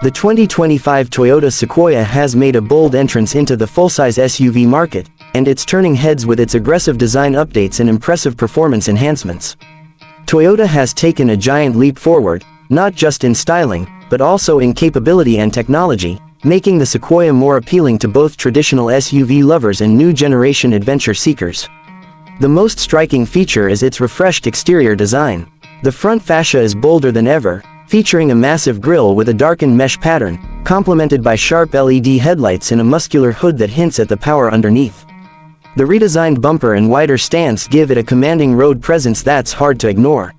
The 2025 Toyota Sequoia has made a bold entrance into the full-size SUV market, and it's turning heads with its aggressive design updates and impressive performance enhancements. Toyota has taken a giant leap forward, not just in styling, but also in capability and technology, making the Sequoia more appealing to both traditional SUV lovers and new-generation adventure seekers. The most striking feature is its refreshed exterior design. The front fascia is bolder than ever, featuring a massive grille with a darkened mesh pattern, complemented by sharp LED headlights and a muscular hood that hints at the power underneath. The redesigned bumper and wider stance give it a commanding road presence that's hard to ignore.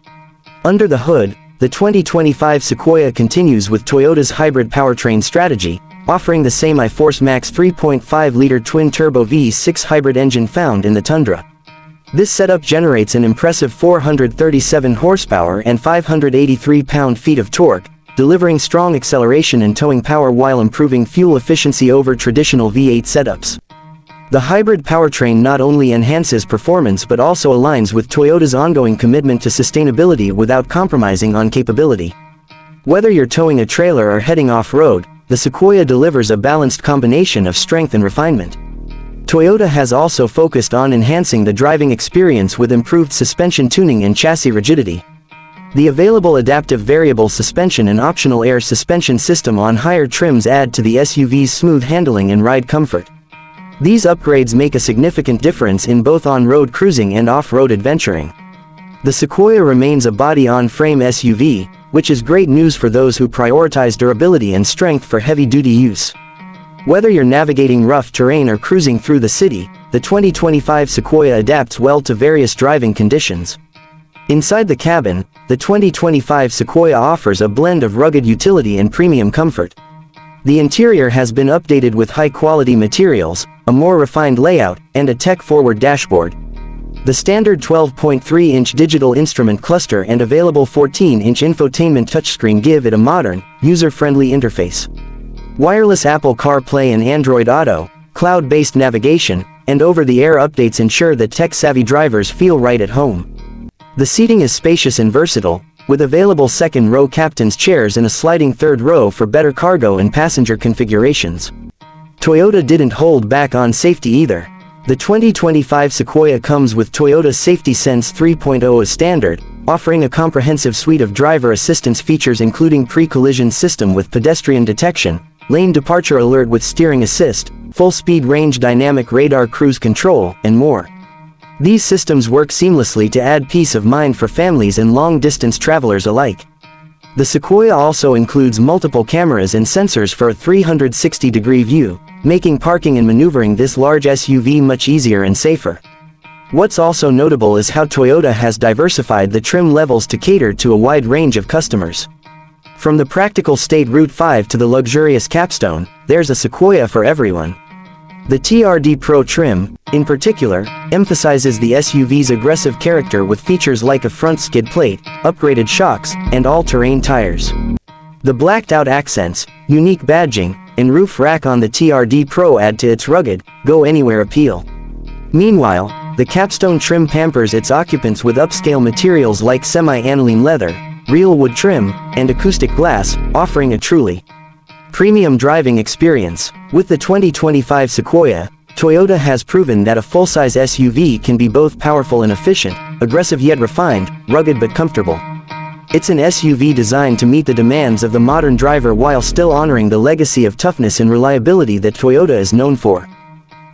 Under the hood, the 2025 Sequoia continues with Toyota's hybrid powertrain strategy, offering the same iForce Max 3.5-liter twin-turbo V6 hybrid engine found in the Tundra. This setup generates an impressive 437 horsepower and 583 pound-feet of torque, delivering strong acceleration and towing power while improving fuel efficiency over traditional V8 setups. The hybrid powertrain not only enhances performance but also aligns with Toyota's ongoing commitment to sustainability without compromising on capability. Whether you're towing a trailer or heading off-road, the Sequoia delivers a balanced combination of strength and refinement. Toyota has also focused on enhancing the driving experience with improved suspension tuning and chassis rigidity. The available adaptive variable suspension and optional air suspension system on higher trims add to the SUV's smooth handling and ride comfort. These upgrades make a significant difference in both on-road cruising and off-road adventuring. The Sequoia remains a body-on-frame SUV, which is great news for those who prioritize durability and strength for heavy-duty use. Whether you're navigating rough terrain or cruising through the city, the 2025 Sequoia adapts well to various driving conditions. Inside the cabin, the 2025 Sequoia offers a blend of rugged utility and premium comfort. The interior has been updated with high-quality materials, a more refined layout, and a tech-forward dashboard. The standard 12.3-inch digital instrument cluster and available 14-inch infotainment touchscreen give it a modern, user-friendly interface. Wireless Apple CarPlay and Android Auto, cloud-based navigation, and over-the-air updates ensure that tech-savvy drivers feel right at home. The seating is spacious and versatile, with available second-row captain's chairs and a sliding third row for better cargo and passenger configurations. Toyota didn't hold back on safety either. The 2025 Sequoia comes with Toyota's Safety Sense 3.0 as standard, offering a comprehensive suite of driver assistance features including pre-collision system with pedestrian detection, lane departure alert with steering assist, full-speed range dynamic radar cruise control, and more. These systems work seamlessly to add peace of mind for families and long-distance travelers alike. The Sequoia also includes multiple cameras and sensors for a 360-degree view, making parking and maneuvering this large SUV much easier and safer. What's also notable is how Toyota has diversified the trim levels to cater to a wide range of customers. From the practical State Route 5 to the luxurious Capstone, there's a Sequoia for everyone. The TRD Pro trim, in particular, emphasizes the SUV's aggressive character with features like a front skid plate, upgraded shocks, and all-terrain tires. The blacked-out accents, unique badging, and roof rack on the TRD Pro add to its rugged, go-anywhere appeal. Meanwhile, the Capstone trim pampers its occupants with upscale materials like semi-aniline leather, real wood trim, and acoustic glass, offering a truly premium driving experience. With the 2025 Sequoia, Toyota has proven that a full-size SUV can be both powerful and efficient, aggressive yet refined, rugged but comfortable. It's an SUV designed to meet the demands of the modern driver while still honoring the legacy of toughness and reliability that Toyota is known for.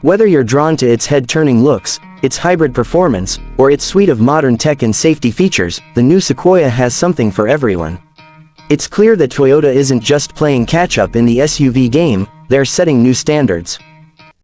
Whether you're drawn to its head-turning looks, its hybrid performance, or its suite of modern tech and safety features, the new Sequoia has something for everyone. It's clear that Toyota isn't just playing catch-up in the SUV game, they're setting new standards.